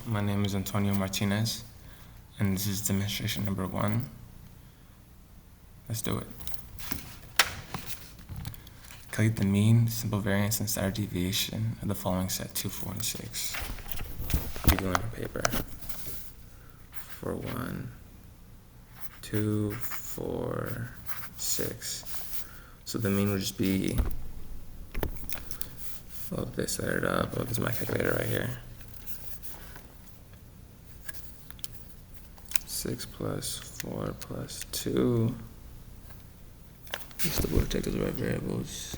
My name is Antonio Martinez, and this is demonstration number 1. Let's do it. Calculate the mean, simple variance, and standard deviation of the following set 2, 4, and 6. I'll be doing on paper. For 1, 2, 4, 6. So the mean would just be, well, this, set it up. Oh, this is my calculator right here. 6 plus 4 plus 2. Just double check those right variables.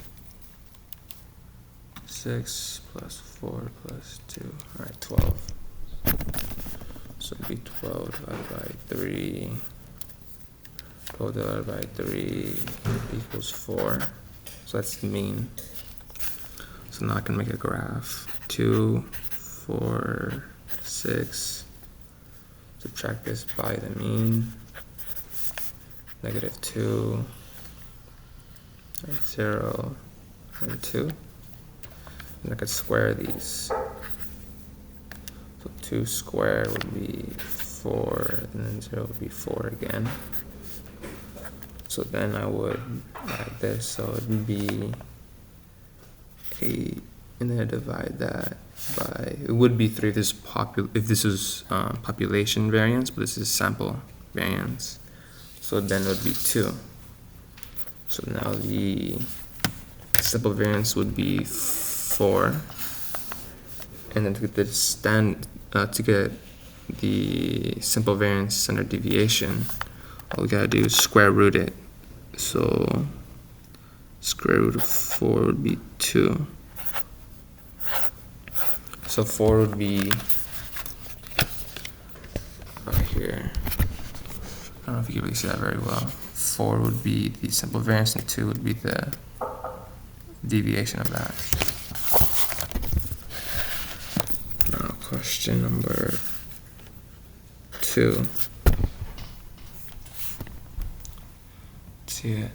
6 plus 4 plus 2. Alright, 12. So it'd be 12 divided by 3. 12 divided by 3 equals 4. So that's the mean. So now I can make a graph. 2, 4, 6. Subtract this by the mean. -2. 0 and 2. And I could square these. So 2 squared would be 4, and then 0 would be 4 again. So then I would add this, so it would be 8, and then I divide that by, it would be 3 if this is population variance, but this is sample variance. So then it would be 2. So now the simple variance would be 4, and then to get the simple variance standard deviation, all we gotta do is square root it. So square root of 4 would be 2. So 4 would be right here. I don't know if you can really see that very well. 4 would be the simple variance, and 2 would be the deviation of that. Now, question number 2. See it.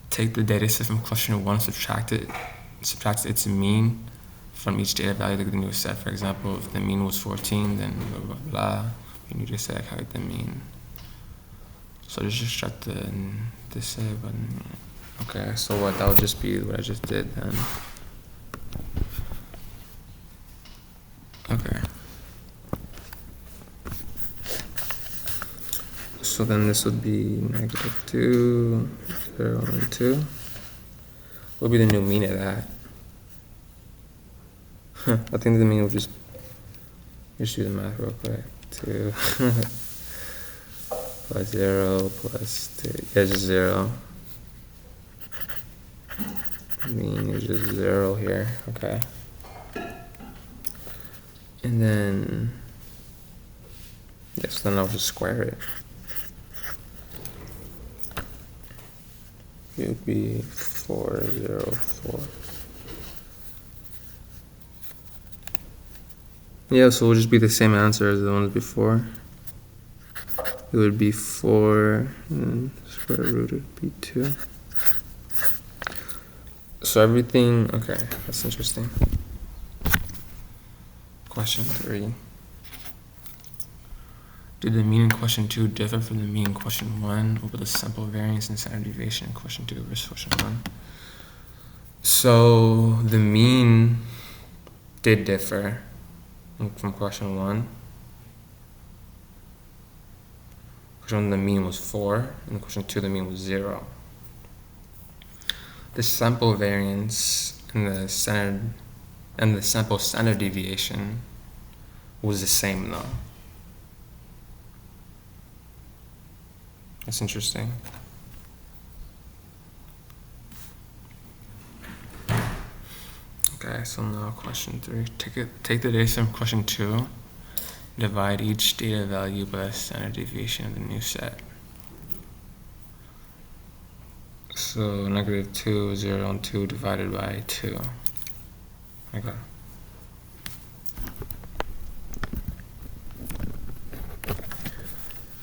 Take the data set from question 1, subtract its mean from each data value, like the new set. For example, if the mean was 14, then blah blah blah. You need to say calculate the mean. So just extract the save button. Okay, so what? That would just be what I just did then. Okay. So then this would be -2, 0, and 2. What would be the new mean of that? I think the mean would just do the math real quick. 2 plus 0 plus 2. Yeah, just 0. Mean is just 0 here. Okay. And then, yes, then I'll just square it. It would be 404. Yeah, so it would just be the same answer as the ones before. It would be 4, and square root would be 2. So everything, okay, that's interesting. Question 3. Did the mean in question 2 differ from the mean in question 1 over the simple variance and standard deviation in question 2 versus question 1? So the mean did differ from question 1. Question 1, the mean was 4, and question 2, the mean was 0. The sample variance and the sample standard deviation was the same though. That's interesting. Okay, so now question 3. Take the data from question 2, divide each data value by the standard deviation of the new set. So -2, 0, and 2 divided by 2. Okay.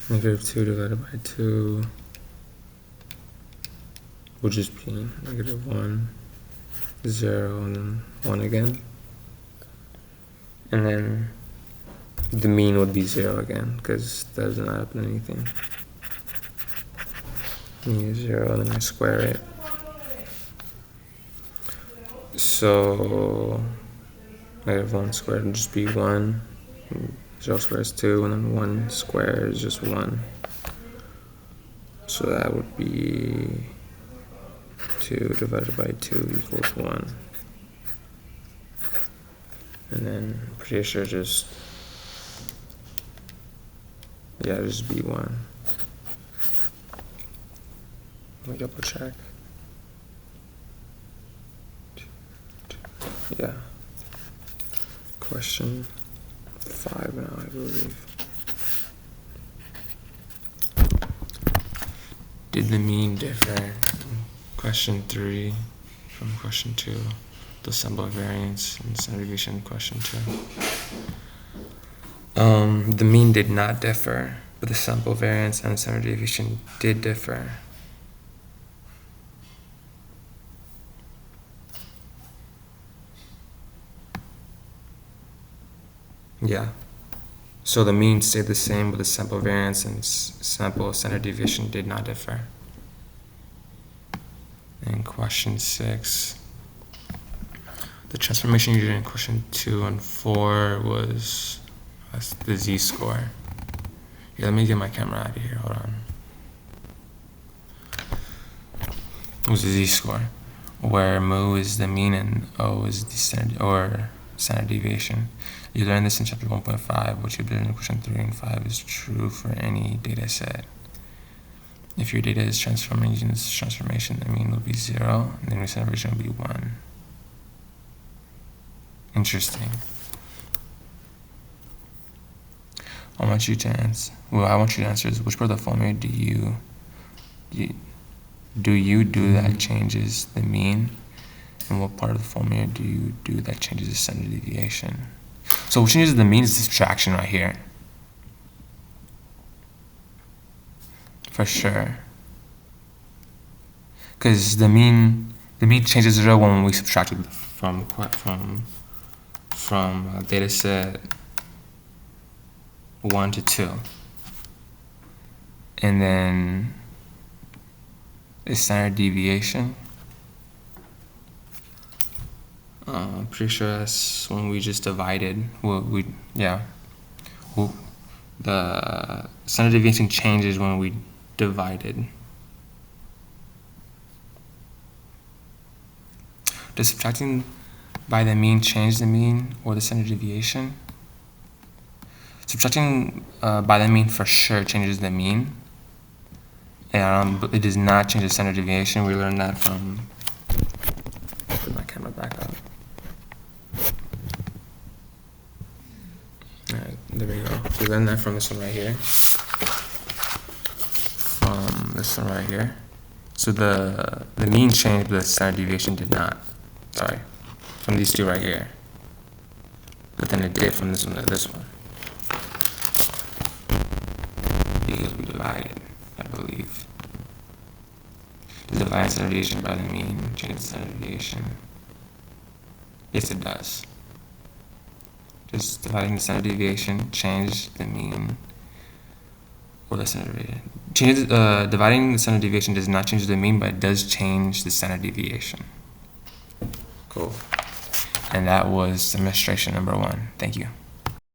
-2 divided by 2 would just be -1, 0, and then 1 again. And then the mean would be 0 again, because that doesn't add up to anything. Mean is 0, and then I square it. So -1 squared would just be 1. 0 squared is 2, and then 1 squared is just 1. So that would be 2 divided by 2 equals 1. And then I'm pretty sure just be 1. Let me double check. Yeah. Question 5 now, I believe. Did the mean differ? Question 3 from question 2. The sample variance and standard deviation, question 2. The mean did not differ, but the sample variance and standard deviation did differ. Yeah. So the mean stayed the same, but the sample variance and sample standard deviation did not differ. And question 6. The transformation used in question 2 and 4 was the z-score. Yeah, let me get my camera out of here. Hold on. It was the z-score, where mu is the mean and O is the standard deviation. You learned this in chapter 1.5, which you learned in question 3 and 5 is true for any data set. If your data is transforming using this transformation, the mean will be 0, and the new standard deviation will be 1. Interesting. I want you to answer is which part of the formula do you do that changes the mean, and what part of the formula do you do that changes the standard deviation? So what changes the mean is the subtraction right here. For sure. Because the mean changes 0 when we subtract it from data set 1 to 2. And then the standard deviation, I'm pretty sure that's when we just divided. The standard deviation changes when we divided. Does subtracting by the mean change the mean or the standard deviation? Subtracting by the mean for sure changes the mean. And it does not change the standard deviation. We learned that from, put my camera back up. Alright, there we go. We learned that from this one right here. From this one right here. So the mean changed, but the standard deviation did not. Sorry, from these two right here. But then it did from this one to this one. Because we divided, I believe. Does divide standard deviation by the mean change the standard deviation? Yes, it does. Just dividing the standard deviation change the mean or the standard deviation. Dividing the standard deviation does not change the mean, but it does change the standard deviation. Cool. And that was demonstration number 1. Thank you.